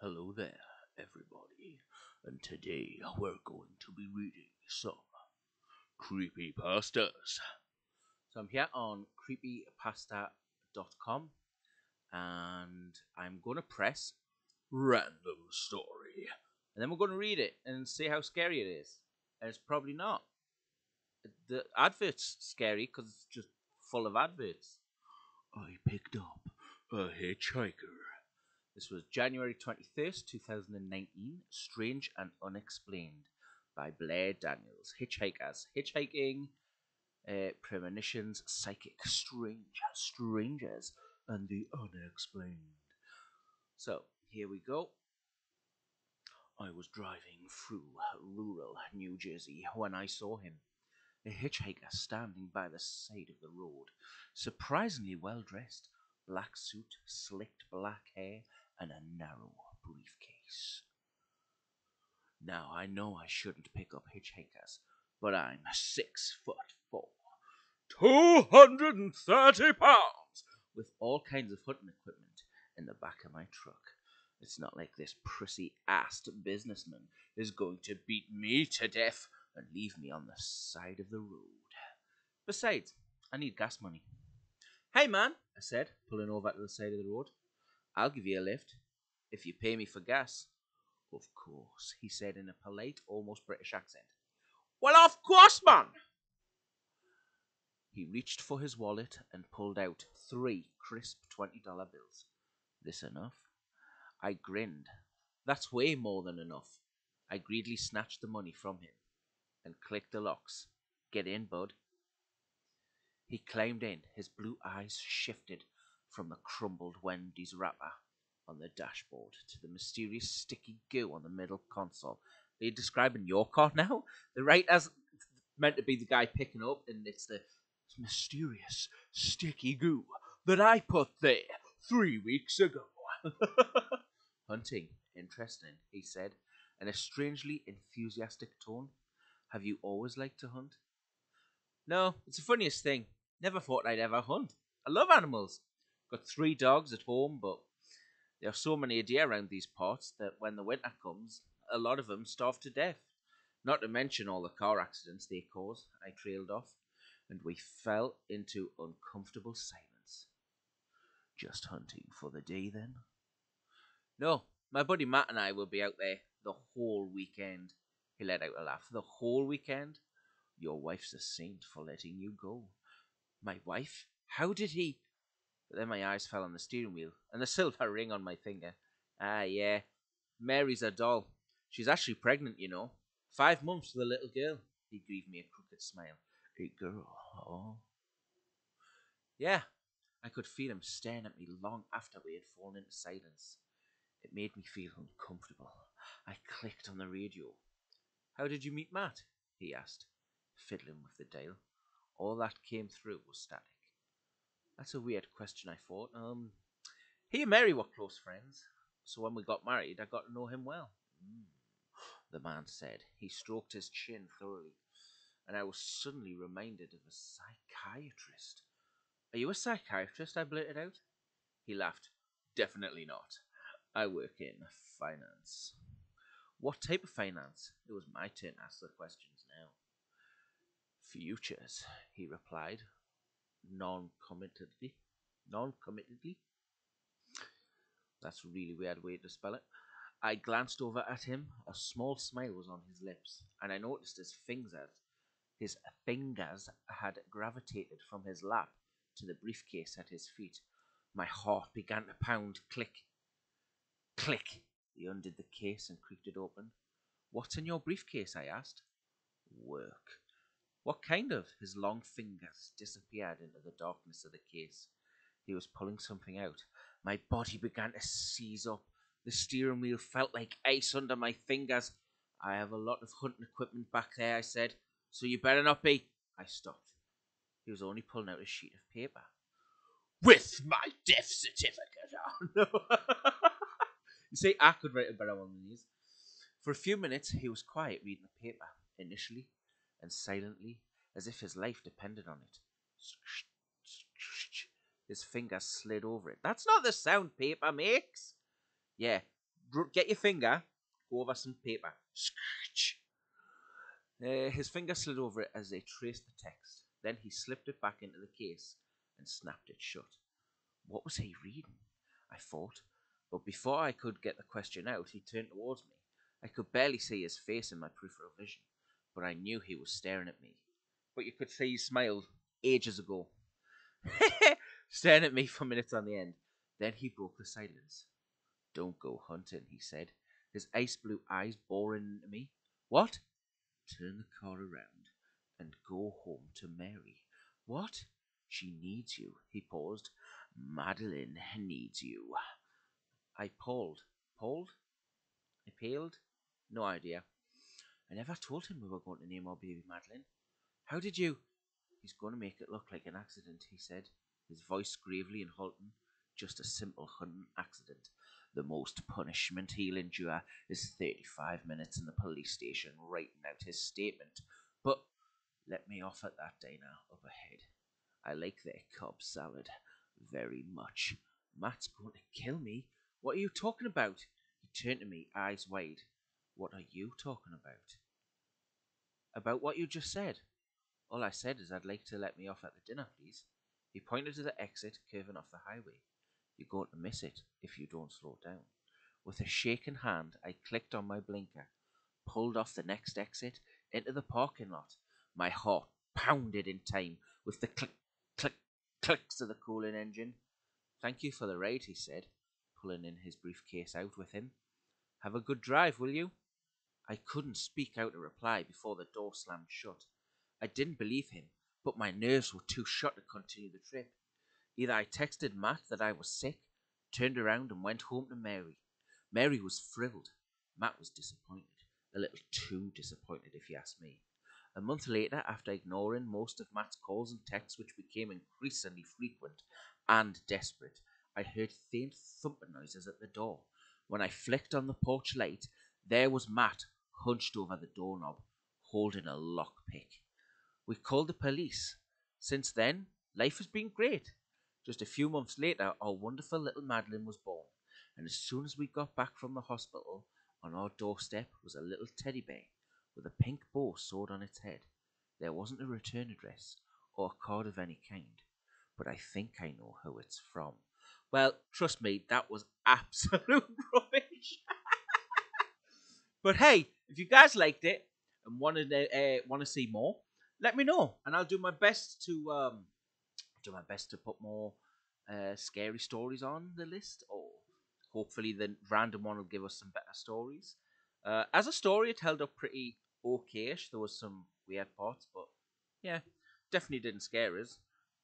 Hello there, everybody, and today we're going to be reading some creepy pastas. So I'm here on creepypasta.com and I'm going to press random story. And then we're going to read it and see how scary it is. And it's probably not. The advert's scary because it's just full of adverts. I picked up a hitchhiker. This was January 21st, 2019. Strange and Unexplained by Blair Daniels. Hitchhikers. Hitchhiking, premonitions, psychic, strangers, and the unexplained. So, here we go. I was driving through rural New Jersey when I saw him. A hitchhiker standing by the side of the road, surprisingly well dressed, black suit, slicked black hair, and a narrow briefcase. Now, I know I shouldn't pick up hitchhikers, but I'm 6'4", 230 pounds, with all kinds of hunting equipment in the back of my truck. It's not like this prissy-assed businessman is going to beat me to death and leave me on the side of the road. Besides, I need gas money. Hey man, I said, pulling over to the side of the road. I'll give you a lift, if you pay me for gas. Of course, he said in a polite, almost British accent. Well, of course, man! He reached for his wallet and pulled out 3 crisp $20 bills. This enough? I grinned. That's way more than enough. I greedily snatched the money from him and clicked the locks. Get in, bud. He climbed in. His blue eyes shifted from the crumbled Wendy's wrapper on the dashboard to the mysterious sticky goo on the middle console. Are you describing your car now? The right as meant to be the guy picking up, and it's the mysterious sticky goo that I put there 3 weeks ago. Hunting, interesting, he said, in a strangely enthusiastic tone. Have you always liked to hunt? No, it's the funniest thing. Never thought I'd ever hunt. I love animals. Got 3 dogs at home, but there are so many deer around these parts that when the winter comes, a lot of them starve to death. Not to mention all the car accidents they cause. I trailed off, and we fell into uncomfortable silence. Just hunting for the day, then? No, my buddy Matt and I will be out there the whole weekend. He let out a laugh. The whole weekend? Your wife's a saint for letting you go. My wife? How did he? But then my eyes fell on the steering wheel and the silver ring on my finger. Ah, yeah. Mary's a doll. She's actually pregnant, you know. 5 months with a little girl. He gave me a crooked smile. A girl, oh. Yeah, I could feel him staring at me long after we had fallen into silence. It made me feel uncomfortable. I clicked on the radio. How did you meet Matt? He asked, fiddling with the dial. All that came through was static. That's a weird question, I thought. He and Mary were close friends, so when we got married, I got to know him well. The man said. He stroked his chin thoroughly, and I was suddenly reminded of a psychiatrist. Are you a psychiatrist? I blurted out. He laughed. Definitely not. I work in finance. What type of finance? It was my turn to ask the questions now. Futures, he replied, non-committedly. Non-committedly? That's a really weird way to spell it. I glanced over at him. A small smile was on his lips, and I noticed his fingers had gravitated from his lap to the briefcase at his feet. My heart began to pound. Click. Click. He undid the case and creaked it open. What's in your briefcase? I asked. Work. What kind of? His long fingers disappeared into the darkness of the case. He was pulling something out. My body began to seize up. The steering wheel felt like ice under my fingers. I have a lot of hunting equipment back there, I said, so you better not be. I stopped. He was only pulling out a sheet of paper. With my death certificate on. No. You see, I could write a better one than these. For a few minutes, he was quiet reading the paper, initially and silently, as if his life depended on it. His fingers slid over it. That's not the sound paper makes. Yeah, Get your finger, go over some paper. Scratch. His finger slid over it as they traced the text. Then he slipped it back into the case and snapped it shut. What was he reading? I thought. But before I could get the question out, he turned towards me. I could barely see his face in my peripheral vision, but I knew he was staring at me. But you could see he smiled ages ago. Staring at me for minutes on the end. Then he broke the silence. Don't go hunting, he said, his ice blue eyes boring into me. What? Turn the car around and go home to Mary. What? She needs you. He paused. Madeline needs you. I pulled. Pulled? I paled? No idea. I never told him we were going to name our baby Madeline. How did you? He's going to make it look like an accident, he said, his voice gravely and halting. Just a simple hunting accident. The most punishment he'll endure is 35 minutes in the police station writing out his statement. But let me off at that diner up ahead. I like their Cobb salad very much. Matt's going to kill me. What are you talking about? He turned to me, eyes wide. What are you talking about? About what you just said. All I said is I'd like to let me off at the dinner, please. He pointed to the exit curving off the highway. You're going to miss it if you don't slow down. With a shaking hand, I clicked on my blinker, pulled off the next exit into the parking lot. My heart pounded in time with the click, click, clicks of the cooling engine. Thank you for the ride, he said, pulling in his briefcase out with him. Have a good drive, will you? I couldn't speak out a reply before the door slammed shut. I didn't believe him, but my nerves were too shot to continue the trip. Either I texted Matt that I was sick, turned around and went home to Mary. Mary was thrilled. Matt was disappointed. A little too disappointed, if you ask me. A month later, after ignoring most of Matt's calls and texts, which became increasingly frequent and desperate, I heard faint thumping noises at the door. When I flicked on the porch light, there was Matt, hunched over the doorknob, holding a lockpick. We called the police. Since then, life has been great. Just a few months later, our wonderful little Madeline was born, and as soon as we got back from the hospital, on our doorstep was a little teddy bear with a pink bow sewed on its head. There wasn't a return address or a card of any kind, but I think I know who it's from. Well, trust me, that was absolute rubbish. But hey, if you guys liked it and want to see more, let me know, and I'll do my best to put more scary stories on the list, or hopefully the random one will give us some better stories. As a story, it held up pretty okayish. There was some weird parts, but yeah, definitely didn't scare us.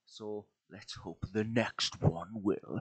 So let's hope the next one will.